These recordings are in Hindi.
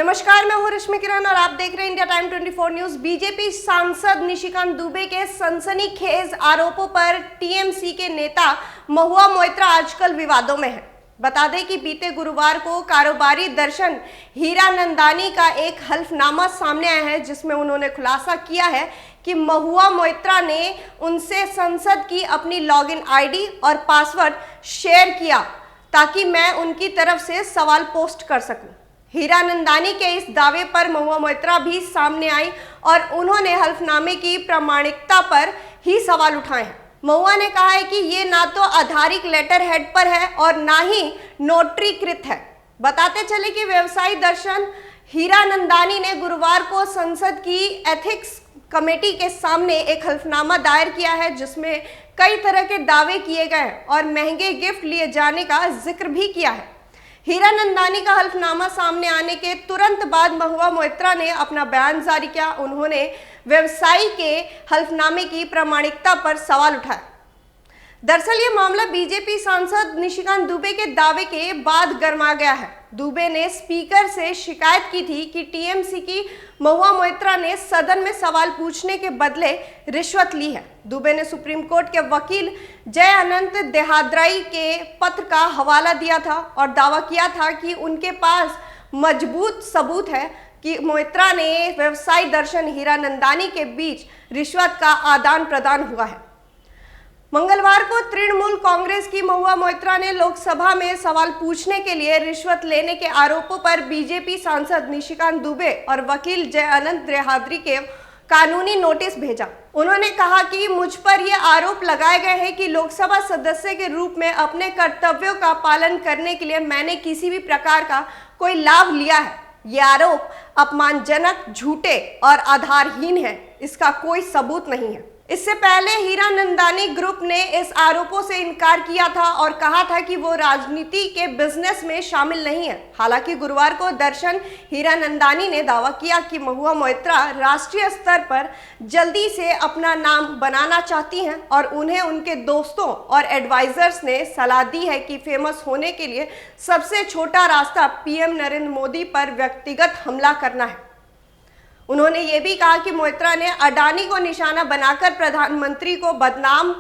नमस्कार, मैं हूं रश्मि किरण और आप देख रहे हैं इंडिया टाइम 24 न्यूज। बीजेपी सांसद निशिकांत दुबे के सनसनीखेज आरोपों पर टीएमसी के नेता महुआ मोइत्रा आजकल विवादों में है। बता दें कि बीते गुरुवार को कारोबारी दर्शन हीरानंदानी का एक हल्फनामा सामने आया है, जिसमें उन्होंने खुलासा किया है कि महुआ मोइत्रा ने उनसे संसद की अपनी लॉगिन आईडी और पासवर्ड शेयर किया ताकि मैं उनकी तरफ से सवाल पोस्ट कर सकूं। हीरानंदानी के इस दावे पर महुआ मोइत्रा भी सामने आई और उन्होंने हल्फनामे की प्रामाणिकता पर ही सवाल उठाए हैं। महुआ ने कहा है कि ये ना तो आधारिक लेटर हेड पर है और ना ही नोटरीकृत है। बताते चले कि व्यवसायी दर्शन हीरानंदानी ने गुरुवार को संसद की एथिक्स कमेटी के सामने एक हल्फनामा दायर किया है, जिसमें कई तरह के दावे किए गए और महंगे गिफ्ट लिए जाने का जिक्र भी किया है। हीरानंदानी का हल्फनामा सामने आने के तुरंत बाद महुआ मोइत्रा ने अपना बयान जारी किया। उन्होंने व्यवसायी के हल्फनामे की प्रामाणिकता पर सवाल उठाया। दरअसल ये मामला बीजेपी सांसद निशिकांत दुबे के दावे के बाद गर्मा गया है। दुबे ने स्पीकर से शिकायत की थी कि टीएमसी की महुआ मोइत्रा ने सदन में सवाल पूछने के बदले रिश्वत ली है। दुबे ने सुप्रीम कोर्ट के वकील जय अनंत देहाद्राई के पत्र का हवाला दिया था और दावा किया था कि उनके पास मजबूत सबूत है कि मोइत्रा ने व्यवसायी दर्शन हीरानंदानी के बीच रिश्वत का आदान प्रदान हुआ है। मंगलवार को तृणमूल कांग्रेस की महुआ मोइत्रा ने लोकसभा में सवाल पूछने के लिए रिश्वत लेने के आरोपों पर बीजेपी सांसद निशिकांत दुबे और वकील जय अनंत देहाद्री के कानूनी नोटिस भेजा। उन्होंने कहा कि मुझ पर यह आरोप लगाए गए हैं कि लोकसभा सदस्य के रूप में अपने कर्तव्यों का पालन करने के लिए मैंने किसी भी प्रकार का कोई लाभ लिया है। ये आरोप अपमानजनक, झूठे और आधारहीन है। इसका कोई सबूत नहीं है। इससे पहले हीरानंदानी ग्रुप ने इस आरोपों से इनकार किया था और कहा था कि वो राजनीति के बिजनेस में शामिल नहीं है। हालांकि गुरुवार को दर्शन हीरानंदानी ने दावा किया कि महुआ मोइत्रा राष्ट्रीय स्तर पर जल्दी से अपना नाम बनाना चाहती हैं और उन्हें उनके दोस्तों और एडवाइजर्स ने सलाह दी है कि फेमस होने के लिए सबसे छोटा रास्ता पीएम नरेंद्र मोदी पर व्यक्तिगत हमला करना है। उन्होंने ये भी कहा कि मोइत्रा ने अडानी को निशाना बनाकर प्रधानमंत्री को बदनाम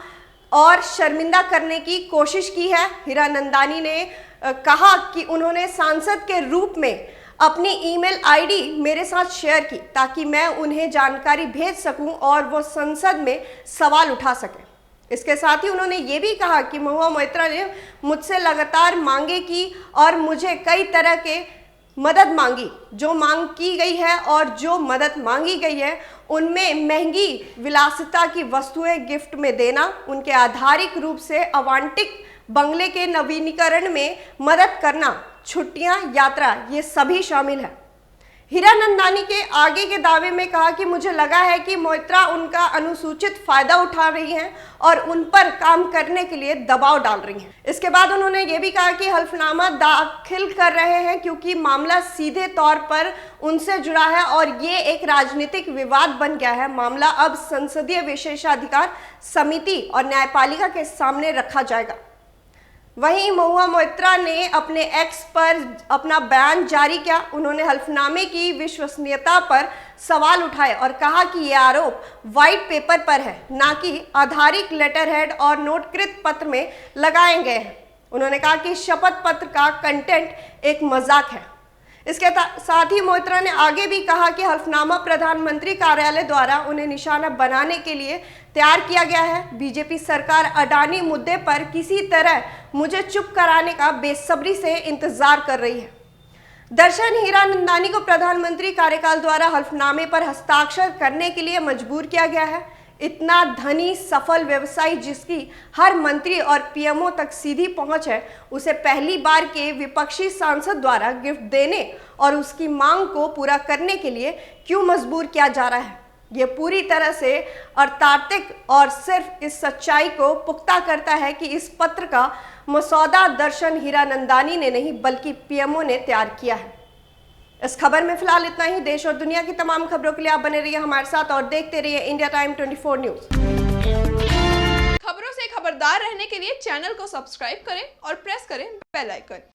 और शर्मिंदा करने की कोशिश की है। हीरानंदानी ने कहा कि उन्होंने सांसद के रूप में अपनी ईमेल आईडी मेरे साथ शेयर की ताकि मैं उन्हें जानकारी भेज सकूं और वो संसद में सवाल उठा सकें। इसके साथ ही उन्होंने ये भी कहा कि महुआ मोइत्रा ने मुझसे लगातार मांगे की और मुझे कई तरह के मदद मांगी। जो मांग की गई है और जो मदद मांगी गई है उनमें महंगी विलासिता की वस्तुएं गिफ्ट में देना, उनके आधारिक रूप से अवांटिक बंगले के नवीनीकरण में मदद करना, छुट्टियां, यात्रा, ये सभी शामिल है। हीरानंदानी के आगे के दावे में कहा कि मुझे लगा है कि मोइत्रा उनका अनुसूचित फायदा उठा रही हैं और उन पर काम करने के लिए दबाव डाल रही हैं। इसके बाद उन्होंने ये भी कहा कि हल्फनामा दाखिल कर रहे हैं क्योंकि मामला सीधे तौर पर उनसे जुड़ा है और ये एक राजनीतिक विवाद बन गया है। मामला अब संसदीय विशेषाधिकार समिति और न्यायपालिका के सामने रखा जाएगा। वहीं महुआ मोइत्रा ने अपने एक्स पर अपना बयान जारी किया। उन्होंने हल्फनामे की विश्वसनीयता पर सवाल उठाए और कहा कि ये आरोप व्हाइट पेपर पर है, ना कि आधारिक लेटर हेड और नोटकृत पत्र में लगाए गए हैं। उन्होंने कहा कि शपथ पत्र का कंटेंट एक मजाक है। इसके साथ ही मोइत्रा ने आगे भी कहा कि हल्फनामा प्रधानमंत्री कार्यालय द्वारा उन्हें निशाना बनाने के लिए तैयार किया गया है। बीजेपी सरकार अडानी मुद्दे पर किसी तरह मुझे चुप कराने का बेसब्री से इंतजार कर रही है। दर्शन हीरानंदानी को प्रधानमंत्री कार्यकाल द्वारा हल्फनामे पर हस्ताक्षर करने के लिए मजबूर किया गया है। इतना धनी सफल व्यवसायी जिसकी हर मंत्री और पीएमओ तक सीधी पहुंच है, उसे पहली बार के विपक्षी सांसद द्वारा गिफ्ट देने और उसकी मांग को पूरा करने के लिए क्यों मजबूर किया जा रहा है? ये पूरी तरह से अर्थार्थिक और सिर्फ इस सच्चाई को पुख्ता करता है कि इस पत्र का मसौदा दर्शन हीरानंदानी ने नहीं बल्कि पीएमओ ने तैयार किया है। इस खबर में फिलहाल इतना ही। देश और दुनिया की तमाम खबरों के लिए आप बने रहिए हमारे साथ और देखते रहिए इंडिया टाइम 24 न्यूज। खबरों से खबरदार रहने के लिए चैनल को सब्सक्राइब करें और प्रेस करें बेल आइकन।